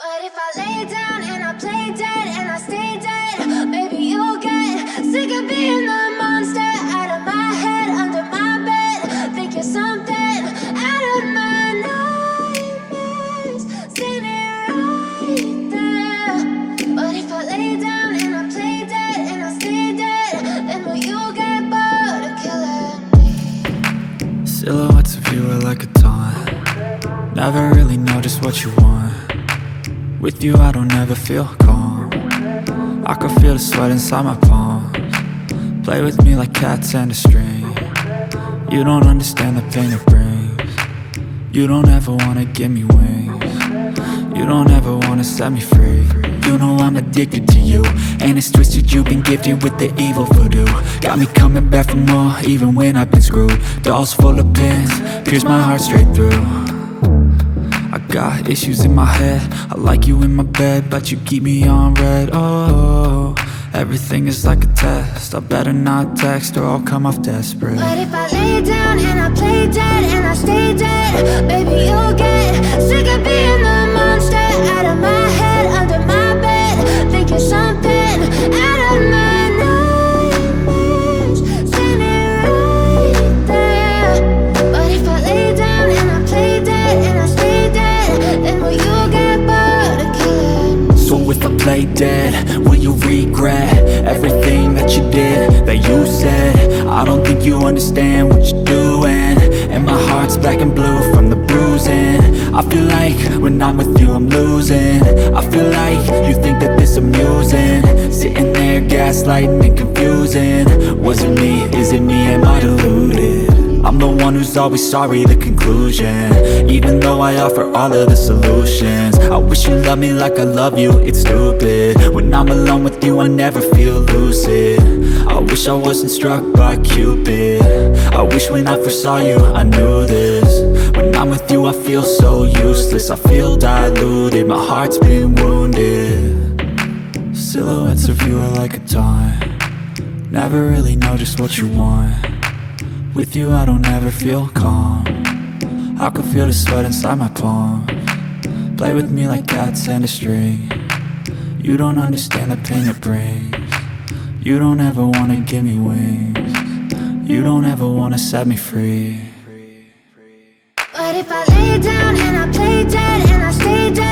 But if I lay down and I play dead and I stay dead, maybe you'll get sick of being the monster out of my head, under my bed. Think you're something out of my nightmares, standing right there. But if I lay down and I play dead and I stay dead, then will you get bored of killing me? Silhouettes of you are like a taunt. Never really know just what you want. With you I don't ever feel calm. I can feel the sweat inside my palms. Play with me like cats and a string. You don't understand the pain it brings. You don't ever wanna give me wings. You don't ever wanna set me free. You know I'm addicted to you, and it's twisted, you've been gifted with the evil voodoo. Got me coming back for more, even when I've been screwed. Dolls full of pins, pierce my heart straight through. I got issues in my head, I like you in my bed, but you keep me on red. Oh, everything is like a test, I better not text or I'll come off desperate. But if I lay down and I play dead and I stay dead, baby you'll get sick of being the monster out of my head, under my bed. Think you're something out of my nightmares, standing right there. But if I lay down and I play dead and I stay dead, then will you get bored of killing me? So if I play dead, will you regret everything that you did, that you said? I don't think you understand what you're doing, and my heart's black and blue from the bruising. I feel like when I'm with you I'm losing. I feel like you think that this amusing, sitting there gaslighting and confusing. Was it me? Is it me? Am I deluded? I'm the one who's always sorry, the conclusion, even though I offer all of the solutions. I wish you loved me like I love you, it's stupid. When I'm alone with you I never feel lucid. I wish I wasn't struck by Cupid. I wish when I first saw you I knew this. When I'm with you I feel so useless, I feel diluted, my heart's been wounded. Silhouettes of you are like a taunt. Never really know just what you want. With you I don't ever feel calm. I can feel the sweat inside my palms. Play with me like cats and a string. You don't understand the pain it brings. You don't ever wanna give me wings. You don't ever wanna set me free. But if I lay down and I play dead and I stay dead,